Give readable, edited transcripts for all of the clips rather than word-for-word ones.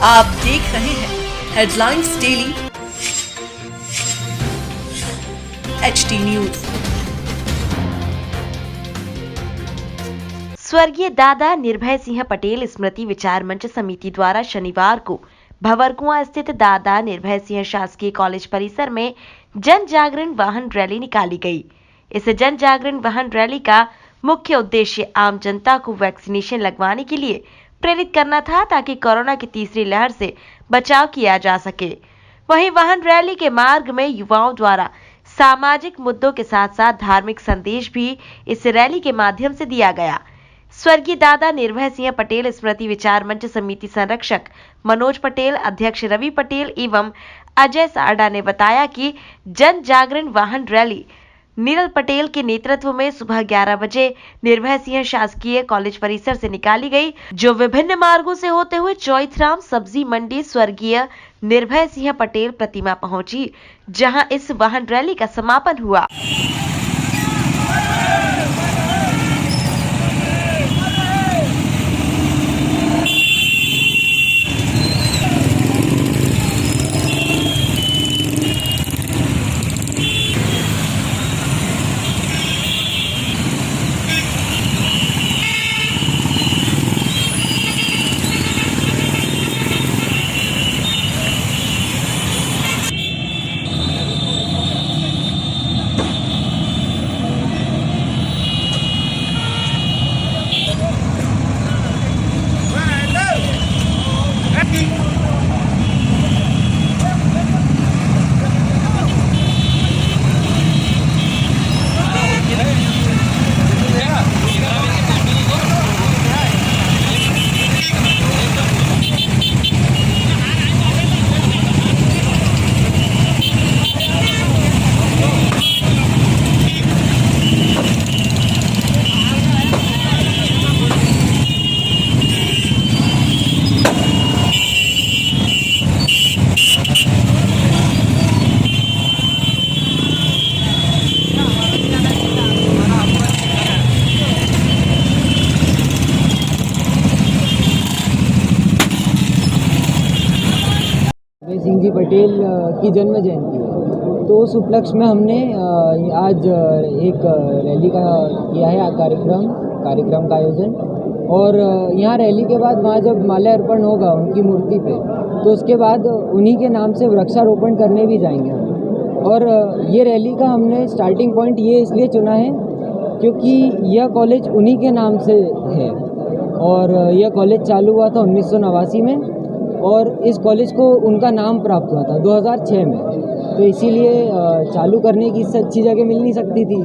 आप देख रहे हैं हेडलाइंस डेली एचटी न्यूज। स्वर्गीय दादा निर्भय सिंह पटेल स्मृति विचार मंच समिति द्वारा शनिवार को भंवरकुआं स्थित दादा निर्भय सिंह शासकीय कॉलेज परिसर में जन जागरण वाहन रैली निकाली गई। इस जन जागरण वाहन रैली का मुख्य उद्देश्य आम जनता को वैक्सीनेशन लगवाने के लिए प्रेरित करना था, ताकि कोरोना की तीसरी लहर से बचाव किया जा सके। वहीं वाहन रैली के मार्ग में युवाओं द्वारा सामाजिक मुद्दों के साथ साथ धार्मिक संदेश भी इस रैली के माध्यम से दिया गया। स्वर्गीय दादा निर्भय सिंह पटेल स्मृति विचार मंच समिति संरक्षक मनोज पटेल, अध्यक्ष रवि पटेल एवं अजय सारडा ने बताया कि जन जागरण वाहन रैली नीरल पटेल के नेतृत्व में सुबह 11 बजे निर्भय सिंह शासकीय कॉलेज परिसर से निकाली गई, जो विभिन्न मार्गों से होते हुए चौथराम सब्जी मंडी स्वर्गीय निर्भय सिंह पटेल प्रतिमा पहुंची, जहां इस वाहन रैली का समापन हुआ। सिंह जी पटेल की जन्म जयंती है, तो उस उपलक्ष्य में हमने आज एक रैली का किया है कार्यक्रम का आयोजन। और यहाँ रैली के बाद वहाँ जब माल्यार्पण होगा उनकी मूर्ति पे, तो उसके बाद उन्हीं के नाम से वृक्षारोपण करने भी जाएंगे हम। और ये रैली का हमने स्टार्टिंग पॉइंट ये इसलिए चुना है क्योंकि यह कॉलेज उन्हीं के नाम से है और यह कॉलेज चालू हुआ था 1989 में और इस कॉलेज को उनका नाम प्राप्त हुआ था 2006 में। तो इसीलिए चालू करने की इससे अच्छी जगह मिल नहीं सकती थी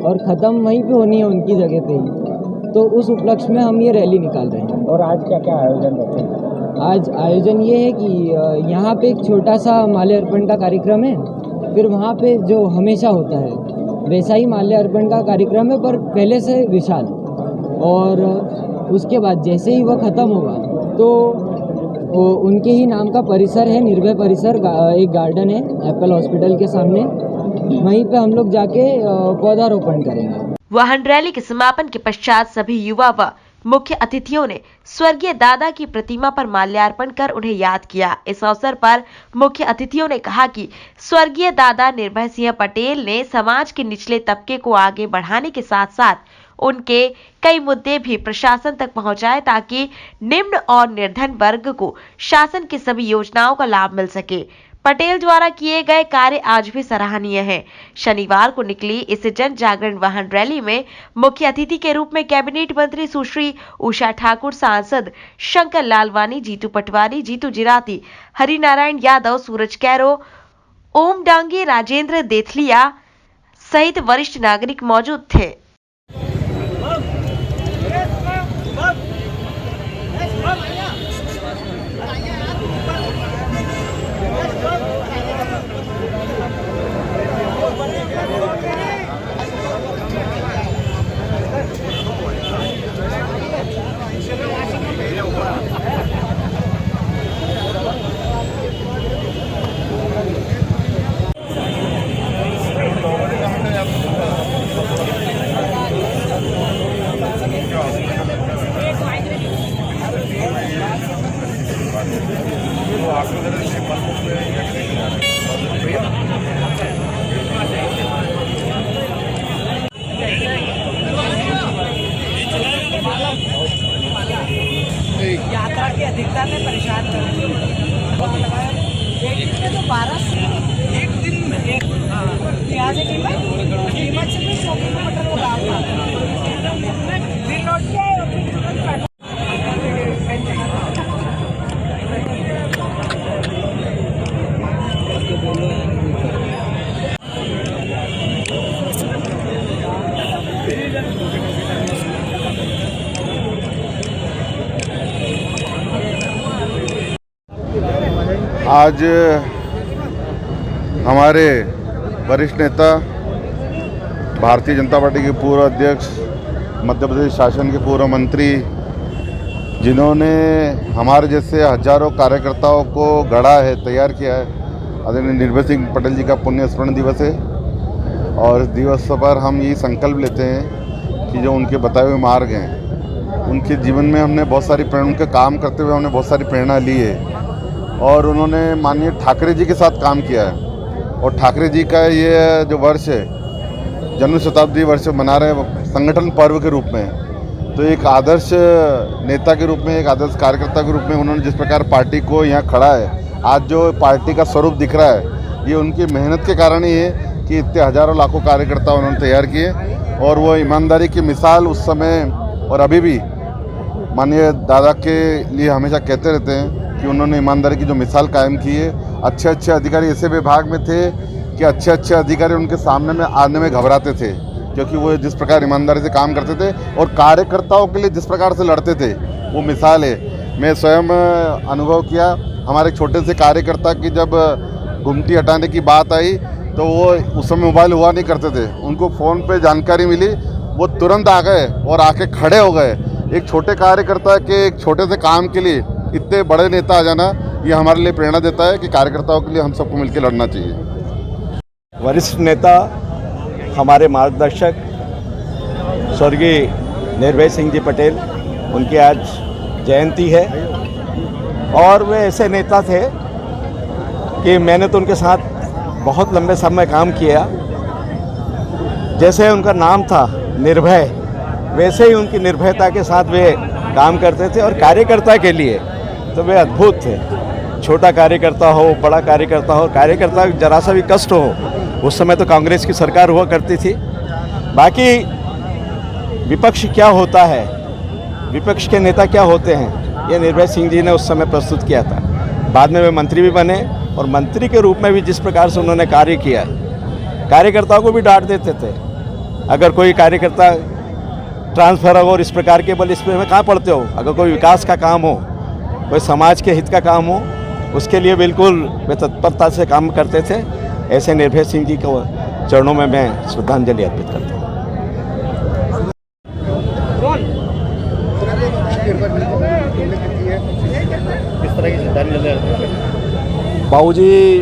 और ख़त्म वहीं पे होनी है उनकी जगह पे ही। तो उस उपलक्ष्य में हम ये रैली निकाल रहे हैं। और आज क्या क्या आयोजन होते हैं? आज आयोजन ये है कि यहाँ पे एक छोटा सा माल्यार्पण का कार्यक्रम है, फिर वहाँ पे जो हमेशा होता है वैसा ही माल्यार्पण का कार्यक्रम है, पर पहले से विशाल। और उसके बाद जैसे ही वह ख़त्म होगा तो उनके ही नाम का परिसर है, निर्भय परिसर, एक गार्डन है एप्पल हॉस्पिटल के सामने, वहीं पे हम लोग जाके पौधारोपण करेंगे। वाहन रैली के समापन के पश्चात सभी युवा व मुख्य अतिथियों ने स्वर्गीय दादा की प्रतिमा पर माल्यार्पण कर उन्हें याद किया। इस अवसर पर मुख्य अतिथियों ने कहा कि स्वर्गीय दादा निर्भय सिंह पटेल ने समाज के निचले तबके को आगे बढ़ाने के साथ साथ उनके कई मुद्दे भी प्रशासन तक पहुंचाए, ताकि निम्न और निर्धन वर्ग को शासन की सभी योजनाओं का लाभ मिल सके। पटेल द्वारा किए गए कार्य आज भी सराहनीय हैं। शनिवार को निकली इस जन जागरण वाहन रैली में मुख्य अतिथि के रूप में कैबिनेट मंत्री सुश्री उषा ठाकुर, सांसद शंकर लालवानी, जीतू पटवारी, जीतू जिराती, हरिनारायण यादव, सूरज कैरो, ओम डांगे, राजेंद्र देथलिया सहित वरिष्ठ नागरिक मौजूद थे। यात्रा की अधिकता में परेशान कर रही है। एक दिन में तो 12 एक दिन में यहाँ से कीमत से 100 किलोमीटर को काम दिन लौट के आए और फिर तुरंत बैठो। आज हमारे वरिष्ठ नेता भारतीय जनता पार्टी के पूर्व अध्यक्ष, मध्य प्रदेश शासन के पूर्व मंत्री, जिन्होंने हमारे जैसे हजारों कार्यकर्ताओं को गढ़ा है, तैयार किया है, आदरणीय निर्भय सिंह पटेल जी का पुण्य स्मरण दिवस है। और इस दिवस पर हम ये संकल्प लेते हैं कि जो उनके बताए हुए मार्ग हैं, उनके जीवन में हमने बहुत सारी प्रेरणा, उनके काम करते हुए हमने बहुत सारी प्रेरणा ली है। और उन्होंने माननीय ठाकरे जी के साथ काम किया है। और ठाकरे जी का ये जो वर्ष है, जन्म शताब्दी वर्ष मना रहे संगठन पर्व के रूप में, तो एक आदर्श नेता के रूप में, एक आदर्श कार्यकर्ता के रूप में उन्होंने जिस प्रकार पार्टी को यहाँ खड़ा है, आज जो पार्टी का स्वरूप दिख रहा है, ये उनकी मेहनत के कारण ही है कि इतने हजारों लाखों कार्यकर्ता उन्होंने तैयार किए। और वो ईमानदारी की मिसाल उस समय और अभी भी माननीय दादा के लिए हमेशा कहते रहते हैं कि उन्होंने ईमानदारी की जो मिसाल कायम की है। अच्छे अच्छे अधिकारी ऐसे विभाग में थे कि अच्छे अच्छे अधिकारी उनके सामने में आने में घबराते थे, क्योंकि वो जिस प्रकार ईमानदारी से काम करते थे और कार्यकर्ताओं के लिए जिस प्रकार से लड़ते थे, वो मिसाल है। मैं स्वयं अनुभव किया, हमारे छोटे से कार्यकर्ता की जब गुमटी हटाने की बात आई तो वो उस समय मोबाइल हुआ नहीं करते थे, उनको फ़ोन पे जानकारी मिली, वो तुरंत आ गए और आके खड़े हो गए। एक छोटे कार्यकर्ता के एक छोटे से काम के लिए इतने बड़े नेता आ जाना, ये हमारे लिए प्रेरणा देता है कि कार्यकर्ताओं के लिए हम सबको मिलकर लड़ना चाहिए। वरिष्ठ नेता, हमारे मार्गदर्शक स्वर्गीय निर्भय सिंह जी पटेल, उनकी आज जयंती है। और वे ऐसे नेता थे कि मैंने तो उनके साथ बहुत लंबे समय काम किया। जैसे उनका नाम था निर्भय, वैसे ही उनकी निर्भयता के साथ वे काम करते थे। और कार्यकर्ता के लिए तो वे अद्भुत थे। छोटा कार्यकर्ता हो, बड़ा कार्यकर्ता हो, कार्यकर्ता जरा सा भी कष्ट हो, उस समय तो कांग्रेस की सरकार हुआ करती थी। बाकी विपक्ष क्या होता है, विपक्ष के नेता क्या होते हैं, ये निर्भय सिंह जी ने उस समय प्रस्तुत किया था। बाद में वे मंत्री भी बने और मंत्री के रूप में भी जिस प्रकार से उन्होंने कार्य किया, कार्यकर्ताओं को भी डांट देते थे। अगर कोई कार्यकर्ता ट्रांसफर हो और इस प्रकार के बल इसमें कहाँ पढ़ते हो, अगर कोई विकास का काम हो, कोई समाज के हित का काम हो, उसके लिए बिल्कुल वे तत्परता से काम करते थे। ऐसे निर्भय सिंह जी को चरणों में मैं श्रद्धांजलि अर्पित करता हूँ। बाबूजी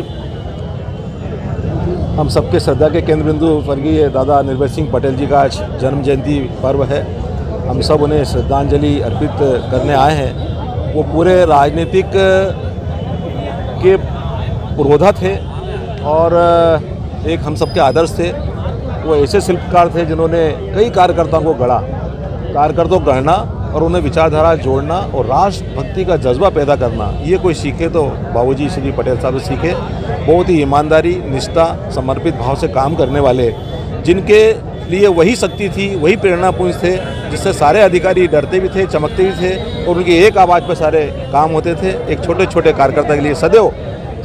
हम सबके श्रद्धा के केंद्र बिंदु स्वर्गीय दादा निर्भय सिंह पटेल जी का आज जन्म जयंती पर्व है। हम सब उन्हें श्रद्धांजलि अर्पित करने आए हैं। वो पूरे राजनीतिक के पुरोधा थे और एक हम सबके आदर्श थे। वो ऐसे शिल्पकार थे जिन्होंने कई कार्यकर्ताओं को गढ़ा, कार्यकर्ताओं को गढ़ना और उन्हें विचारधारा जोड़ना और राष्ट्रभक्ति का जज्बा पैदा करना, ये कोई सीखे तो बाबूजी श्री पटेल साहब से सीखे। बहुत ही ईमानदारी, निष्ठा, समर्पित भाव से काम करने वाले, जिनके लिए वही शक्ति थी, वही प्रेरणापुंज थे, जिससे सारे अधिकारी डरते भी थे, चमकते भी थे और उनकी एक आवाज़ पर सारे काम होते थे। एक छोटे छोटे कार्यकर्ता के लिए सदैव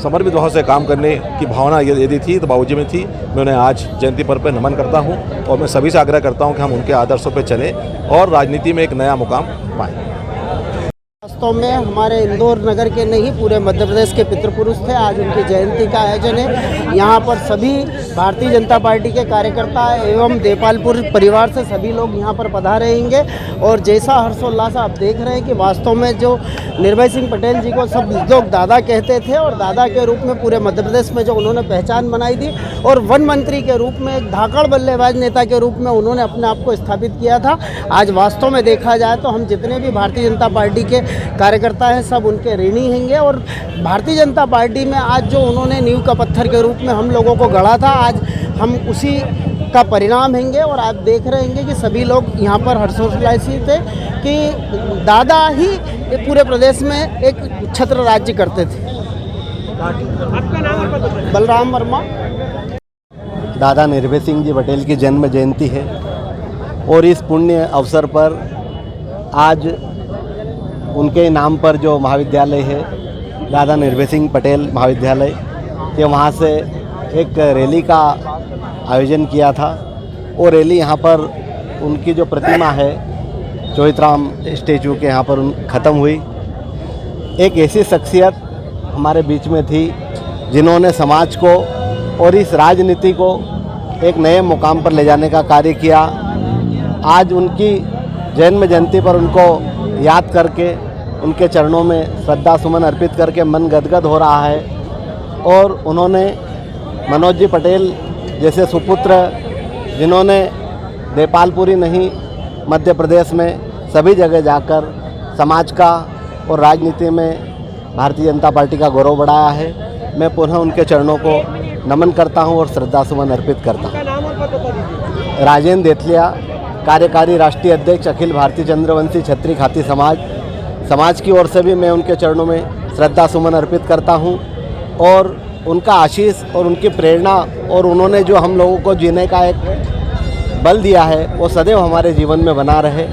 समर्पित भाव से काम करने की भावना यदि थी तो बाबूजी में थी। मैं उन्हें आज जयंती पर्व पर नमन करता हूं और मैं सभी से आग्रह करता हूं कि हम उनके आदर्शों पर चलें और राजनीति में एक नया मुकाम पाएं। वास्तव में हमारे इंदौर नगर के नहीं, पूरे मध्य प्रदेश के पितृपुरुष थे। आज उनकी जयंती का आयोजन है। यहाँ पर सभी भारतीय जनता पार्टी के कार्यकर्ता एवं देपालपुर परिवार से सभी लोग यहाँ पर पधारे रहेंगे। और जैसा हर्षोल्लास आप देख रहे हैं कि वास्तव में जो निर्भय सिंह पटेल जी को सब लोग दादा कहते थे और दादा के रूप में पूरे मध्य प्रदेश में जो उन्होंने पहचान बनाई थी और वन मंत्री के रूप में एक धाकड़ बल्लेबाज नेता के रूप में उन्होंने अपने आप को स्थापित किया था। आज वास्तव में देखा जाए तो हम जितने भी भारतीय जनता पार्टी के कार्यकर्ता हैं सब उनके ऋणी होंगे। और भारतीय जनता पार्टी में आज जो उन्होंने नींव का पत्थर के रूप में हम लोगों को गढ़ा था, आज हम उसी का परिणाम होंगे। और आप देख रहे होंगे कि सभी लोग यहाँ पर हर्षोल्लासी थे कि दादा ही पूरे प्रदेश में एक छत्र राज्य करते थे। बलराम वर्मा। दादा निर्भय सिंह जी पटेल की जन्म जयंती है और इस पुण्य अवसर पर आज उनके नाम पर जो महाविद्यालय है दादा निर्भय सिंह पटेल महाविद्यालय के वहाँ से एक रैली का आयोजन किया था। वो रैली यहाँ पर उनकी जो प्रतिमा है चोहितराम स्टेचू के यहाँ पर ख़त्म हुई। एक ऐसी शख्सियत हमारे बीच में थी जिन्होंने समाज को और इस राजनीति को एक नए मुकाम पर ले जाने का कार्य किया। आज उनकी जन्म जयंती पर उनको याद करके उनके चरणों में श्रद्धा सुमन अर्पित करके मन गदगद हो रहा है। और उन्होंने मनोज जी पटेल जैसे सुपुत्र जिन्होंने देपालपुरी नहीं मध्य प्रदेश में सभी जगह जाकर समाज का और राजनीति में भारतीय जनता पार्टी का गौरव बढ़ाया है। मैं पुनः उनके चरणों को नमन करता हूं और श्रद्धा सुमन अर्पित करता हूं। राजेंद्र देतलिया, कार्यकारी राष्ट्रीय अध्यक्ष अखिल भारतीय चंद्रवंशी क्षत्रिय खाती समाज की ओर से भी मैं उनके चरणों में श्रद्धा सुमन अर्पित करता हूं। और उनका आशीष और उनकी प्रेरणा और उन्होंने जो हम लोगों को जीने का एक बल दिया है वो सदैव हमारे जीवन में बना रहे।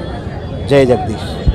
जय जगदीश।